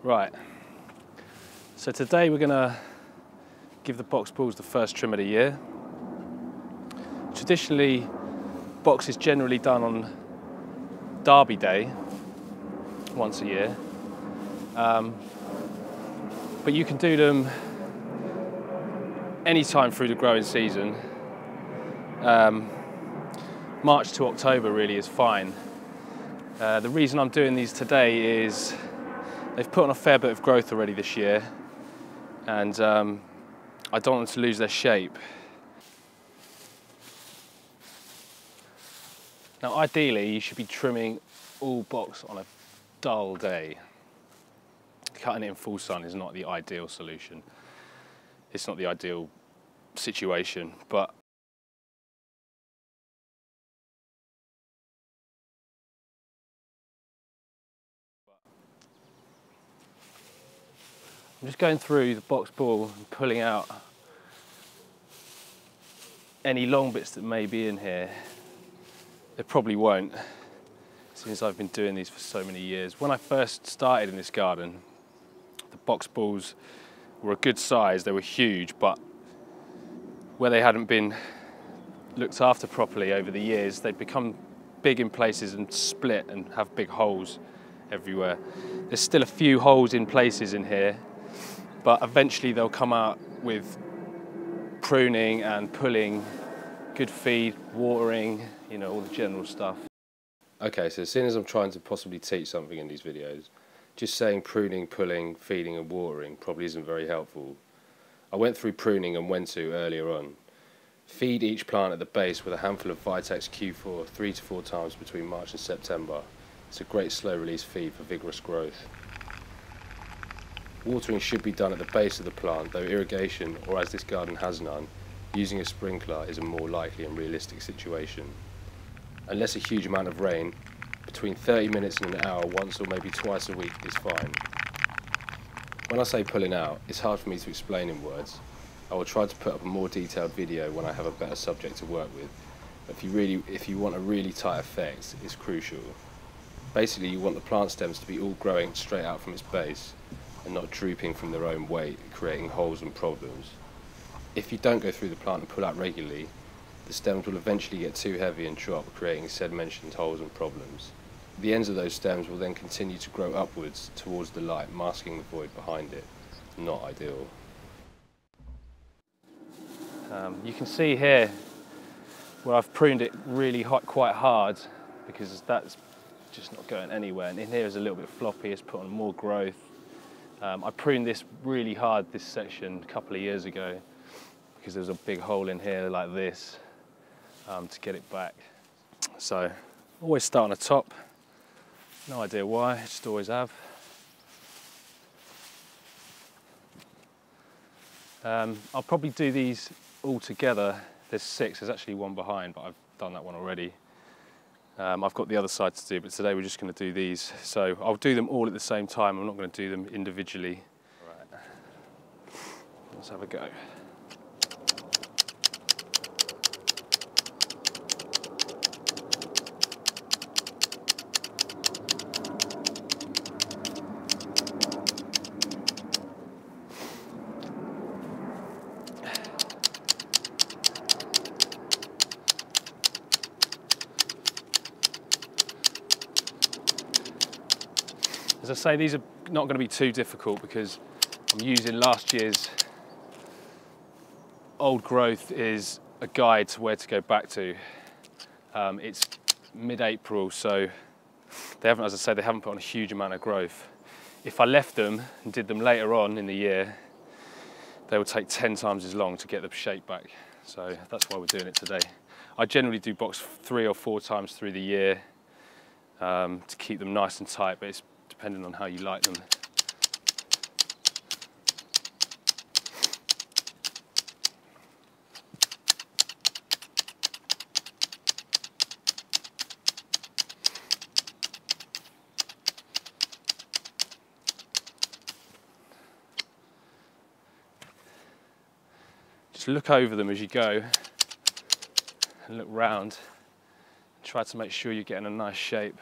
Right, so today we're going to give the box bulls the first trim of the year. Traditionally, box is generally done on Derby Day, once a year, but you can do them anytime through the growing season. March to October really is fine. The reason I'm doing these today is they've put on a fair bit of growth already this year, and I don't want them to lose their shape. Now ideally you should be trimming all box on a dull day. Cutting it in full sun is not the ideal solution. It's not the ideal situation, but I'm just going through the box bull and pulling out any long bits that may be in here. There probably won't, since I've been doing these for so many years. When I first started in this garden, the box bulls were a good size, they were huge, but where they hadn't been looked after properly over the years, they'd become big in places and split and have big holes everywhere. There's still a few holes in places in here, but eventually they'll come out with pruning and pulling, good feed, watering, you know, all the general stuff. Okay, so seeing as I'm trying to possibly teach something in these videos, just saying pruning, pulling, feeding and watering probably isn't very helpful. I went through pruning and when to earlier on. Feed each plant at the base with a handful of Vitex Q4 3 to 4 times between March and September. It's a great slow release feed for vigorous growth. Watering should be done at the base of the plant, though irrigation, or as this garden has none, using a sprinkler is a more likely and realistic situation. Unless a huge amount of rain, between 30 minutes and an hour once or maybe twice a week is fine. When I say pulling out, it's hard for me to explain in words. I will try to put up a more detailed video when I have a better subject to work with. But if you want a really tight effect, it's crucial. Basically, you want the plant stems to be all growing straight out from its base and not drooping from their own weight, creating holes and problems. If you don't go through the plant and pull out regularly, the stems will eventually get too heavy and drop, creating said mentioned holes and problems. The ends of those stems will then continue to grow upwards towards the light, masking the void behind it. Not ideal. You can see here where I've pruned it really quite hard, because that's just not going anywhere, and in here is a little bit floppy, it's put on more growth. I pruned this really hard, this section, a couple of years ago, because there was a big hole in here like this, to get it back. So always start on the top, no idea why, just always have. I'll probably do these all together. There's 6, there's actually one behind, but I've done that one already. I've got the other side to do, but today we're just going to do these. So I'll do them all at the same time, I'm not going to do them individually. Right. Let's have a go. As I say, these are not going to be too difficult because I'm using last year's old growth is a guide to where to go back to. It's mid-April, so they haven't, as I say, they haven't put on a huge amount of growth. If I left them and did them later on in the year, they would take 10 times as long to get the shape back. So that's why we're doing it today. I generally do box 3 or 4 times through the year to keep them nice and tight, but it's depending on how you like them. Just look over them as you go and look round. Try to make sure you're getting a nice shape.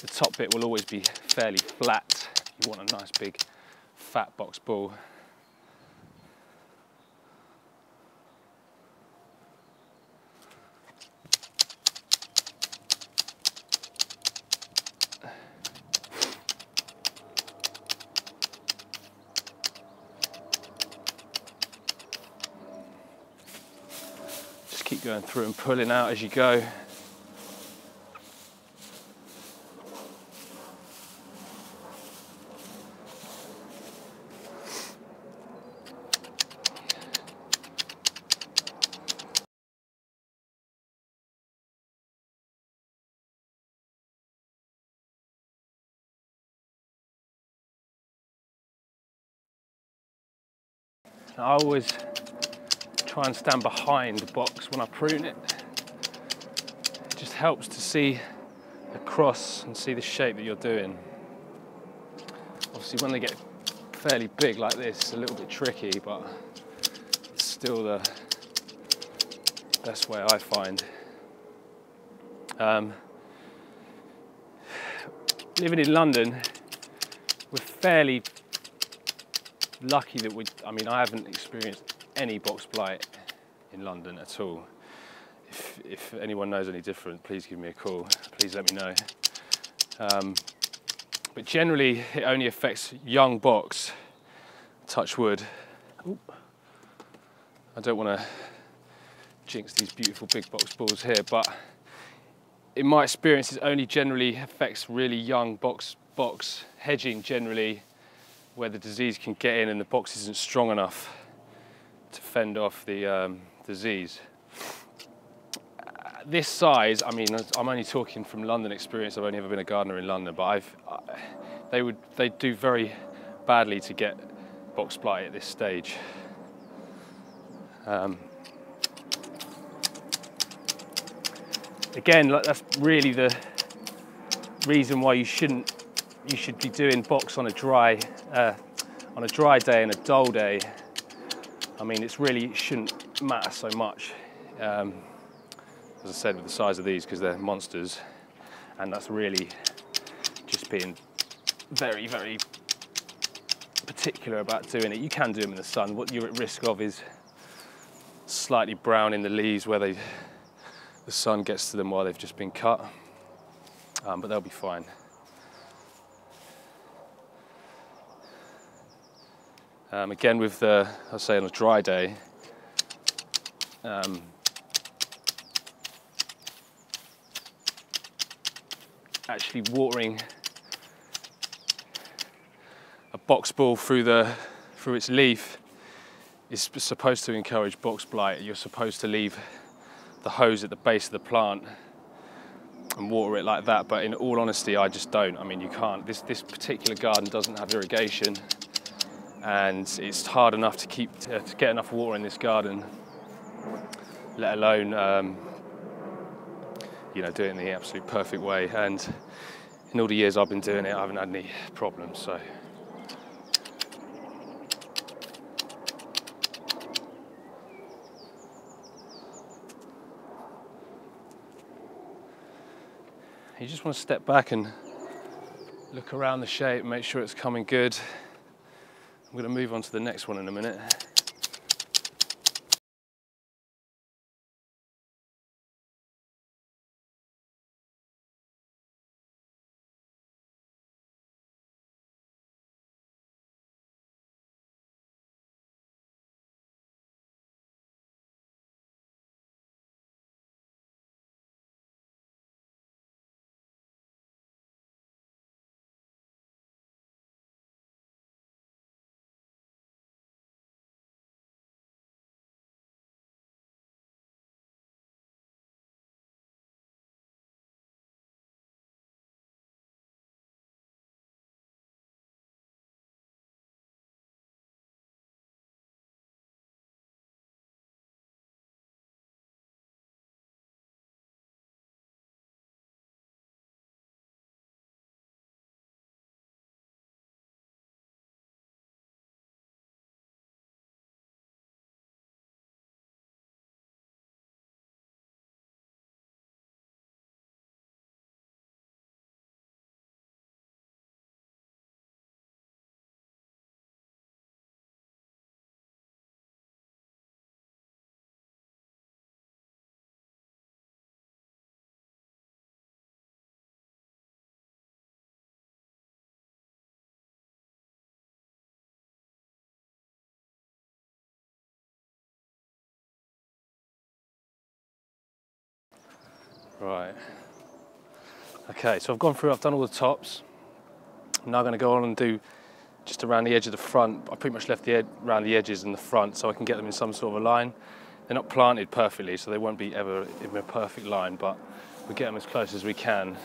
The top bit will always be fairly flat. You want a nice big fat box ball. Just keep going through and pulling out as you go. I always try and stand behind the box when I prune it. It just helps to see across and see the shape that you're doing. Obviously when they get fairly big like this, it's a little bit tricky, but it's still the best way I find. Living in London, we're fairly lucky that I haven't experienced any box blight in London at all. If anyone knows any different, please give me a call. Please let me know. But generally, it only affects young box. Touch wood. Ooh. I don't want to jinx these beautiful big box balls here, but in my experience, it only generally affects really young box hedging generally, where the disease can get in and the box isn't strong enough to fend off the disease. This size, I mean, I'm only talking from London experience. I've only ever been a gardener in London, but they do very badly to get box blight at this stage. Again, that's really the reason why you should be doing box on a dry day and a dull day. I mean, it shouldn't matter so much, as I said, with the size of these, because they're monsters, and that's really just being very, very particular about doing it. You can do them in the sun. What you're at risk of is slightly brown in the leaves where the sun gets to them while they've just been cut, but they'll be fine. Again, with I'll say on a dry day, actually watering a box ball through its leaf is supposed to encourage box blight. You're supposed to leave the hose at the base of the plant and water it like that, but in all honesty, I just don't. I mean, you can't. This particular garden doesn't have irrigation, and it's hard enough to get enough water in this garden, let alone do it in the absolute perfect way. And in all the years I've been doing it, I haven't had any problems. So you just want to step back and look around the shape, make sure it's coming good. I'm going to move on to the next one in a minute. Right. Okay, so I've gone through, I've done all the tops. I'm now going to go on and do just around the edge of the front. I pretty much left the around the edges in the front so I can get them in some sort of a line. They're not planted perfectly, so they won't be ever in a perfect line, but we'll get them as close as we can.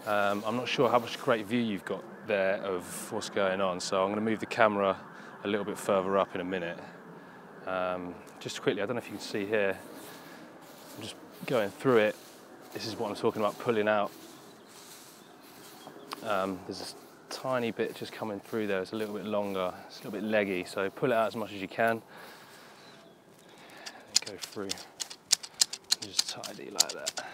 I'm not sure how much great view you've got there of what's going on, so I'm going to move the camera a little bit further up in a minute. Just quickly, I don't know if you can see here, I'm just going through it. This is what I'm talking about, pulling out. There's a tiny bit just coming through there. It's a little bit longer, it's a little bit leggy, so pull it out as much as you can. Go through, just tidy like that.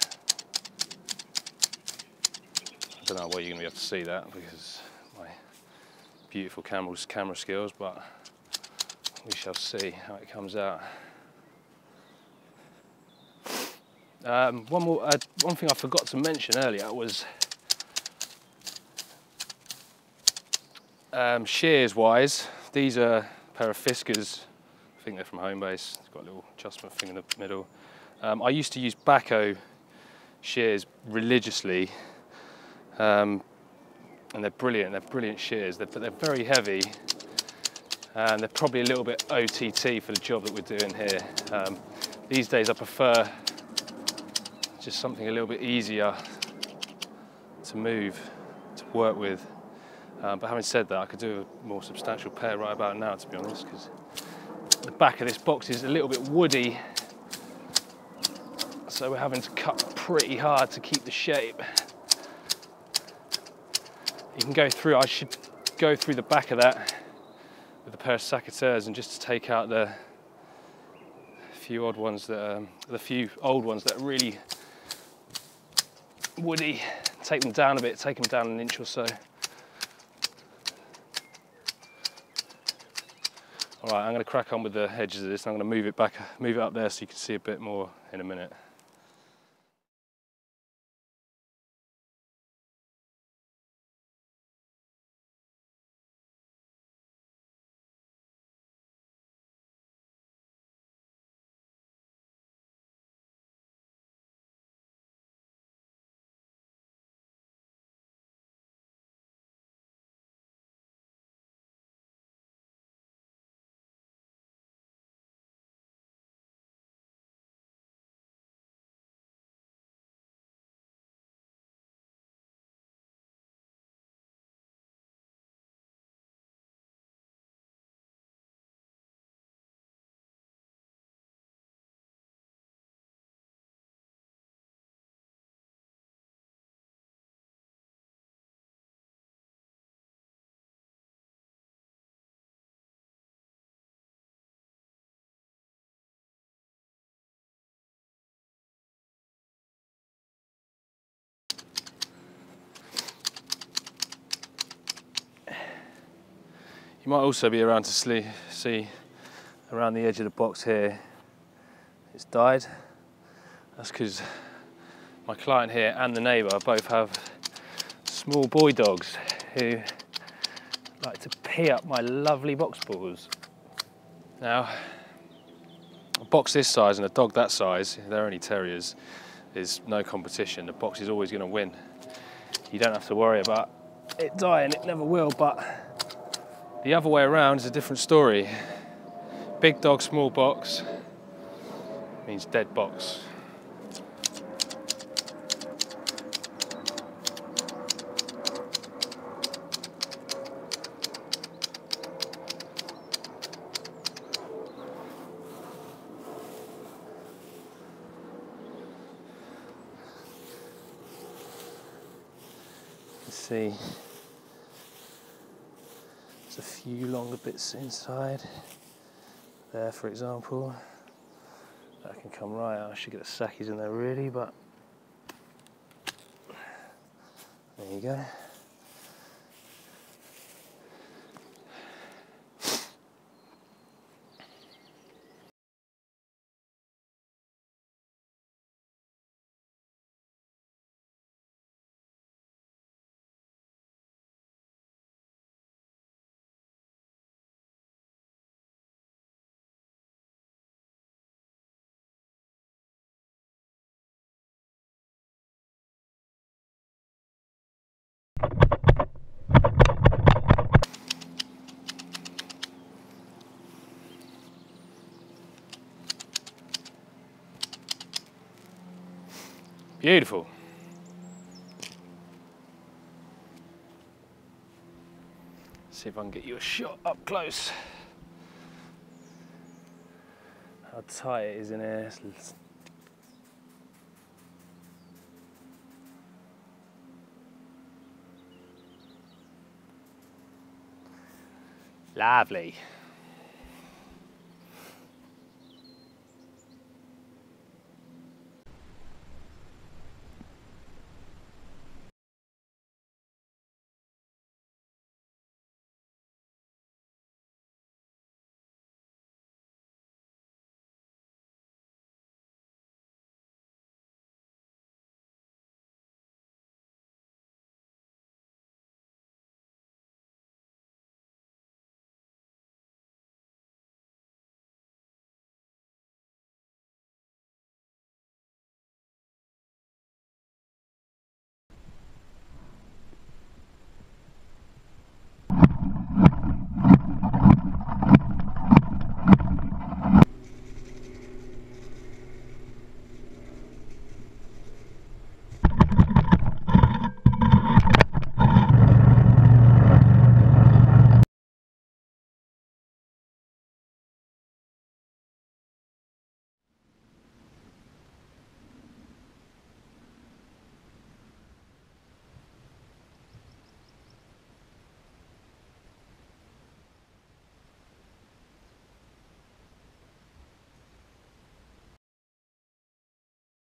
I don't know where you're going to be able to see that because my beautiful camera skills, but we shall see how it comes out. One thing I forgot to mention earlier was shears wise, these are a pair of Fiskars. I think they're from Homebase. It's got a little adjustment thing in the middle. I used to use bacho shears religiously, and they're brilliant shears. They're very heavy, and they're probably a little bit OTT for the job that we're doing here. These days I prefer just something a little bit easier to move, to work with. But having said that, I could do a more substantial pair right about now, to be honest, because the back of this box is a little bit woody, so we're having to cut pretty hard to keep the shape. You can go through, I should go through the back of that with a pair of secateurs and just to take out the few odd ones that the few old ones that are really woody. Take them down a bit, take them down an inch or so. All right, I'm going to crack on with the edges of this and I'm going to move it back, move it up there so you can see a bit more in a minute. You might also be around to see around the edge of the box here, it's dyed. That's because my client here and the neighbour both have small boy dogs who like to pee up my lovely box balls. Now, a box this size and a dog that size, they're only terriers, is no competition. The box is always going to win. You don't have to worry about it dying, it never will, but the other way around is a different story. Big dog, small box means dead box. Let's see. There's a few longer bits inside. There, for example. That can come right out. I should get the sackies in there really, but there you go. Beautiful. See if I can get you a shot up close. How tight it is in here. Lovely.